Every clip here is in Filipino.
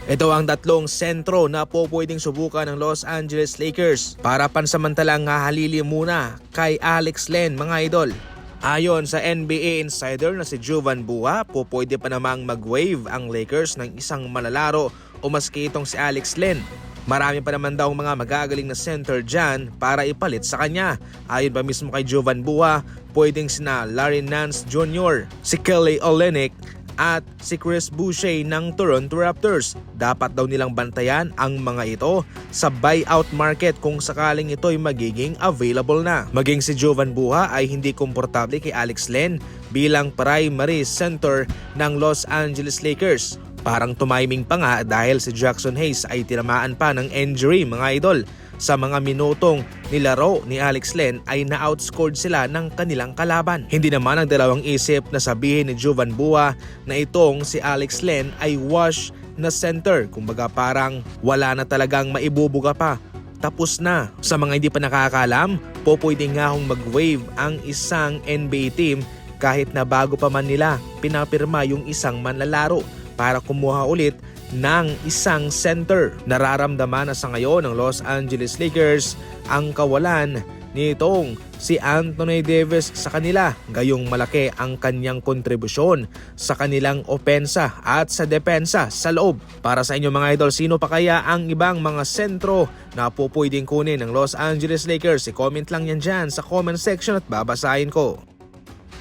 Ito ang tatlong sentro na pwedeng subukan ng Los Angeles Lakers para pansamantalang hahalili muna kay Alex Len, mga idol. Ayon sa NBA insider na si Jovan Buha, pwede pa namang mag-waive ang Lakers ng isang malalaro o maski itong si Alex Len. Marami pa naman daw mga magagaling na center dyan para ipalit sa kanya. Ayon pa mismo kay Jovan Buha, pwedeng sina Larry Nance Jr., si Kelly Olynyk at si Chris Boucher ng Toronto Raptors. Dapat daw nilang bantayan ang mga ito sa buyout market kung sakaling ito'y magiging available na. Maging si Jovan Buha ay hindi komportable kay Alex Len bilang primary center ng Los Angeles Lakers. Parang tumiming pa nga dahil si Jackson Hayes ay tinamaan pa ng injury, mga idol. Sa mga minutong nilaro ni Alex Len ay na-outscored sila ng kanilang kalaban. Hindi naman ang dalawang isip na sabihin ni Jovan Buha na itong si Alex Len ay wash na center. Kumbaga parang wala na talagang maibubuga pa. Tapos na. Sa mga hindi pa nakakalam, pwede nga hong mag-waive ang isang NBA team kahit na bago pa man nila pinapirma yung isang manlalaro para kumuha ulit ng isang center. Nararamdaman na sa ngayon ng Los Angeles Lakers ang kawalan nitong si Anthony Davis sa kanila. Gayong malaki ang kanyang kontribusyon sa kanilang opensa at sa depensa sa loob. Para sa inyo mga idol, sino pa kaya ang ibang mga sentro na pwedeng kunin ng Los Angeles Lakers? I-comment lang yan dyan sa comment section at babasahin ko.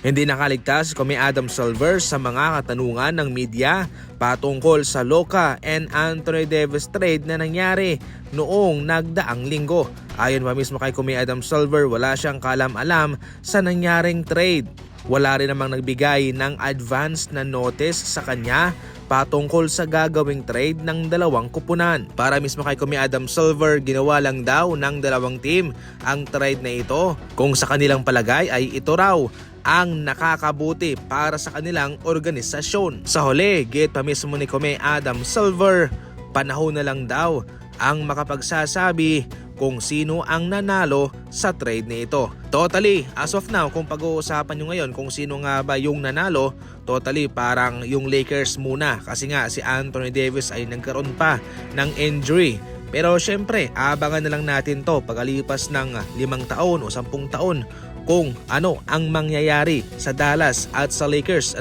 Hindi nakaligtas kung may Adam Silver sa mga katanungan ng media patungkol sa Luka and Anthony Davis trade na nangyari noong nagdaang linggo. Ayon pa mismo kay Kumi Adam Silver, wala siyang kalam-alam sa nangyaring trade. Wala rin namang nagbigay ng advance na notice sa kanya patungkol sa gagawing trade ng dalawang kupunan. Para mismo kay Kumi Adam Silver, ginawa lang daw ng dalawang team ang trade na ito kung sa kanilang palagay ay ito raw ang nakakabuti para sa kanilang organisasyon. Sa huli, git pa mismo ni Kumi Adam Silver, panahon na lang daw ang makapagsasabi kung sino ang nanalo sa trade na ito. Totally, as of now, kung pag-uusapan nyo ngayon kung sino nga ba yung nanalo, totally parang yung Lakers muna kasi nga si Anthony Davis ay nagkaroon pa ng injury. Pero syempre, abangan na lang natin to pagkalipas ng 5 taon o 10 taon kung ano ang mangyayari sa Dallas at sa Lakers.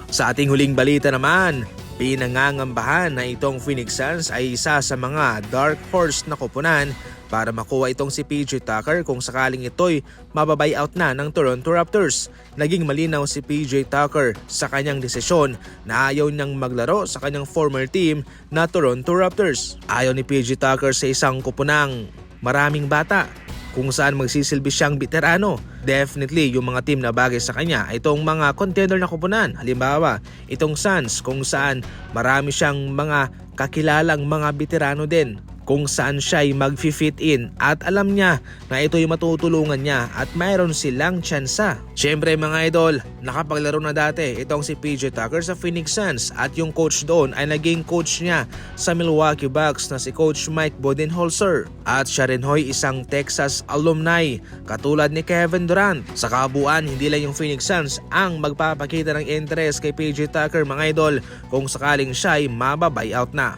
Sa ating huling balita naman, pinangangambahan na itong Phoenix Suns ay isa sa mga dark horse na kupunan para makuha itong si PJ Tucker kung sakaling ito'y mababuyout na ng Toronto Raptors. Naging malinaw si PJ Tucker sa kanyang desisyon na ayaw niyang maglaro sa kanyang former team na Toronto Raptors. Ayaw ni PJ Tucker sa isang kupunang maraming bata kung saan magsisilbi siyang veterano. Definitely yung mga team na bagay sa kanya ay itong mga contender na kupunan. Halimbawa, itong Suns kung saan marami siyang mga kakilalang mga veterano din kung saan siya'y mag-fit in at alam niya na ito'y matutulungan niya at mayroon silang tsansa. Siyempre mga idol, nakapaglaro na dati itong si PJ Tucker sa Phoenix Suns at yung coach doon ay naging coach niya sa Milwaukee Bucks na si Coach Mike Budenholzer. At siya rin ho'y isang Texas alumni katulad ni Kevin Durant. Sa kabuuan, hindi lang yung Phoenix Suns ang magpapakita ng interest kay PJ Tucker mga idol kung sakaling siya'y mababuyout na.